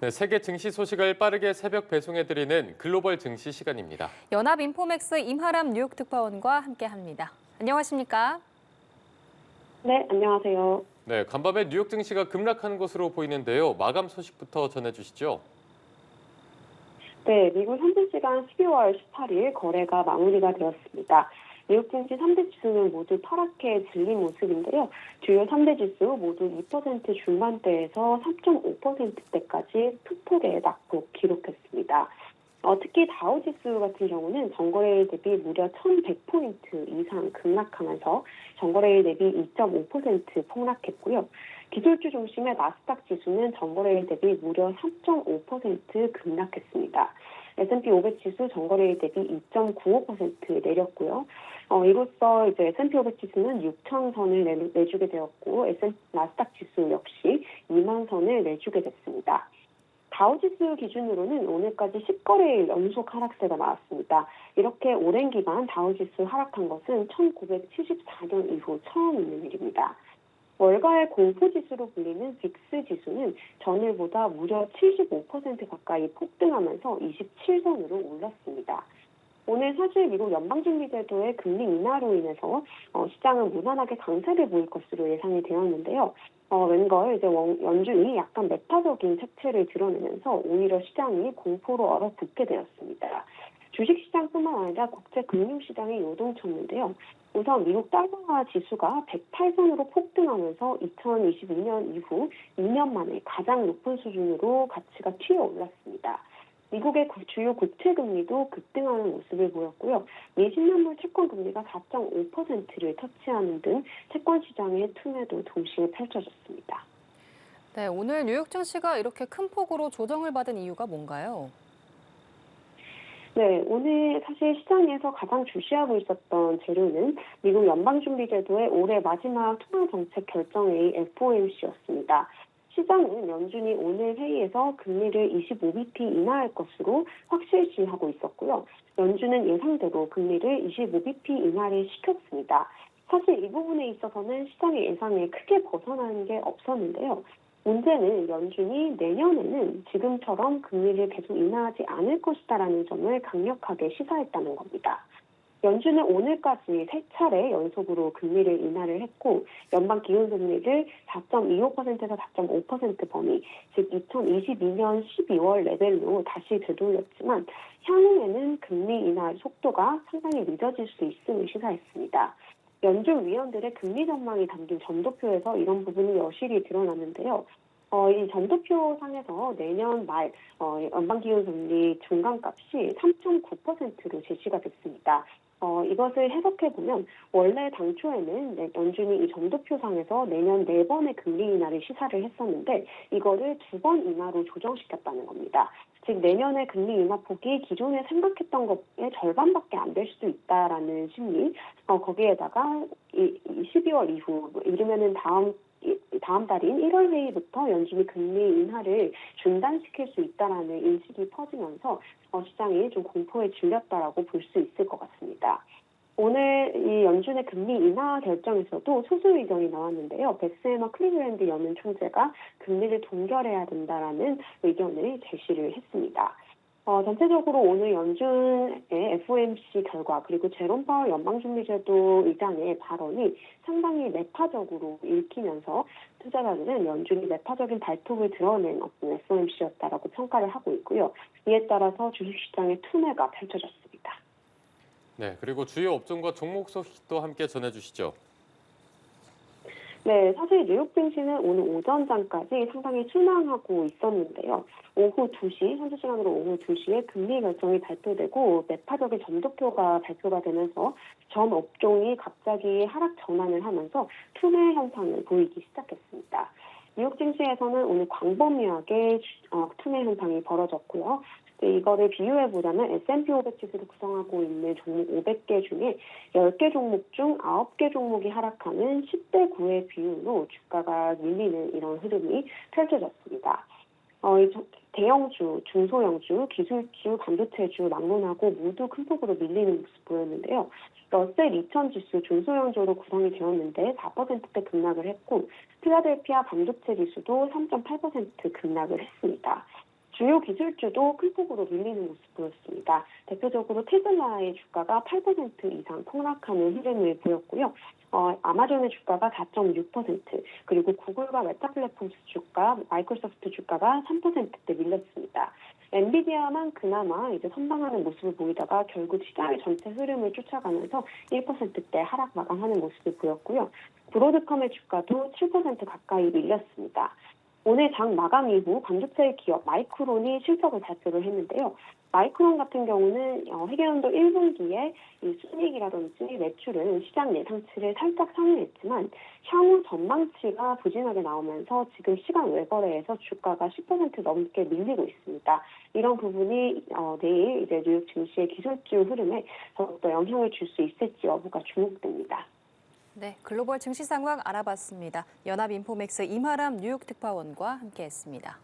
네, 세계 증시 소식을 빠르게 새벽 배송해드리는 글로벌 증시 시간입니다. 연합인포맥스 임하람 뉴욕 특파원과 함께합니다. 안녕하십니까? 네, 안녕하세요. 네, 간밤에 뉴욕 증시가 급락한 것으로 보이는데요. 마감 소식부터 전해주시죠. 네, 미국 현지 시간 12월 18일 거래가 마무리가 되었습니다. 미국 증시 3대 지수는 모두 하락해 질린 모습인데요. 주요 3대 지수 모두 2% 중반대에서 3.5%대까지 큰 폭의 낙폭 기록했습니다. 특히 다우지수 같은 경우는 전거래일 대비 무려 1,100포인트 이상 급락하면서 전거래일 대비 2.5% 폭락했고요. 기술주 중심의 나스닥 지수는 전거래일 대비 무려 3.5% 급락했습니다. S&P 500 지수 전거래일 대비 2.95% 내렸고요. 이로써 이제 S&P 500 지수는 6천 선을 내주게 되었고, 나스닥 지수 역시 2만 선을 내주게 됐습니다. 다우지수 기준으로는 오늘까지 10거래일 연속 하락세가 나왔습니다. 이렇게 오랜 기간 다우지수 하락한 것은 1974년 이후 처음 있는 일입니다. 월가의 공포지수로 불리는 빅스 지수는 전일보다 무려 75% 가까이 폭등하면서 27선으로 올랐습니다. 오늘 사실 미국 연방준비제도의 금리 인하로 인해서 시장은 무난하게 강세를 보일 것으로 예상이 되었는데요. 웬걸 이제 연준이 약간 매타적인 색채를 드러내면서 오히려 시장이 공포로 얼어붙게 되었습니다. 주식시장뿐만 아니라 국제금융시장에 요동쳤는데요. 우선 미국 달러화 지수가 108선으로 폭등하면서 2022년 이후 2년 만에 가장 높은 수준으로 가치가 튀어 올랐습니다. 미국의 주요 국채금리도 급등하는 모습을 보였고요. 미 10년물 채권 금리가 4.5%를 터치하는 등 채권 시장의 tum에도 동시에 펼쳐졌습니다. 네, 오늘 뉴욕 증시가 이렇게 큰 폭으로 조정을 받은 이유가 뭔가요? 네, 오늘 사실 시장에서 가장 주시하고 있었던 재료는 미국 연방준비제도의 올해 마지막 통화정책 결정회의 FOMC였습니다. 시장은 연준이 오늘 회의에서 금리를 25bp 인하할 것으로 확실시하고 있었고요. 연준은 예상대로 금리를 25bp 인하를 시켰습니다. 사실 이 부분에 있어서는 시장의 예상에 크게 벗어나는 게 없었는데요. 문제는 연준이 내년에는 지금처럼 금리를 계속 인하하지 않을 것이다라는 점을 강력하게 시사했다는 겁니다. 연준은 오늘까지 3차례 연속으로 금리를 인하를 했고 연방기준금리를 4.25%에서 4.5% 범위, 즉 2022년 12월 레벨로 다시 되돌렸지만 향후에는 금리 인하 속도가 상당히 늦어질 수 있음을 시사했습니다. 연준 위원들의 금리 전망이 담긴 점도표에서 이런 부분이 여실히 드러났는데요. 이 점도표 상에서 내년 말 연방기준금리 중간값이 3.9%로 제시가 됐습니다. 이것을 해석해보면 원래 당초에는 연준이 이 점도표상에서 내년 4번의 금리 인하를 시사를 했었는데 이거를 2번 인하로 조정시켰다는 겁니다. 즉 내년의 금리 인하 폭이 기존에 생각했던 것의 절반밖에 안 될 수도 있다라는 심리, 거기에다가 이 12월 이후 이르면은 다음 달인 1월 회의부터 연준이 금리 인하를 중단시킬 수 있다라는 인식이 퍼지면서 시장이 좀 공포에 질렸다라고 볼 수 있을 것 같습니다. 오늘 이 연준의 금리 인하 결정에서도 소수 의견이 나왔는데요. 베스헤머 클리블랜드 연은 총재가 금리를 동결해야 된다라는 의견을 제시를 했습니다. 전체적으로 오늘 연준의 FOMC 결과 그리고 제롬 파월 연방준비제도 의장의 발언이 상당히 매파적으로 읽히면서 투자자들은 연준이 매파적인 발톱을 드러낸 어떤 FOMC였다라고 평가를 하고 있고요. 이에 따라서 주식시장의 투매가 펼쳐졌습니다. 네, 그리고 주요 업종과 종목 소식도 함께 전해주시죠. 네, 사실 뉴욕 증시는 오늘 오전장까지 상당히 순항하고 있었는데요. 오후 2시, 현지 시간으로 오후 2시에 금리 결정이 발표되고 매파적인 점도표가 발표가 되면서 전 업종이 갑자기 하락 전환을 하면서 투매 현상을 보이기 시작했습니다. 뉴욕 증시에서는 오늘 광범위하게 투매 현상이 벌어졌고요. 이거를 비유해보자면 S&P 500 지수를 구성하고 있는 종목 500개 중에 10개 종목 중 9개 종목이 하락하는 10대 9의 비율로 주가가 밀리는 이런 흐름이 펼쳐졌습니다. 대형주, 중소형주, 기술주, 반도체주 막론하고 모두 큰 폭으로 밀리는 모습 보였는데요. 러셀 2000 지수 중소형주로 구성이 되었는데 4%대 급락을 했고 필라델피아 반도체 지수도 3.8% 급락을 했습니다. 주요 기술주도 큰 폭으로 밀리는 모습 보였습니다. 대표적으로 테슬라의 주가가 8% 이상 폭락하는 흐름을 보였고요. 아마존의 주가가 4.6%, 그리고 구글과 메타 플랫폼스 주가, 마이크로소프트 주가가 3%대 밀렸습니다. 엔비디아만 그나마 이제 선방하는 모습을 보이다가 결국 시장의 전체 흐름을 쫓아가면서 1%대 하락 마감하는 모습을 보였고요. 브로드컴의 주가도 7% 가까이 밀렸습니다. 오늘 장 마감 이후 반도체 기업 마이크론이 실적을 발표를 했는데요. 마이크론 같은 경우는 회계연도 1분기에 이 순이익이라든지 매출은 시장 예상치를 살짝 상회했지만 향후 전망치가 부진하게 나오면서 지금 시간 외거래에서 주가가 10% 넘게 밀리고 있습니다. 이런 부분이 내일 이제 뉴욕 증시의 기술주 흐름에 더욱더 영향을 줄 수 있을지 여부가 주목됩니다. 네, 글로벌 증시 상황 알아봤습니다. 연합인포맥스 임하람 뉴욕 특파원과 함께했습니다.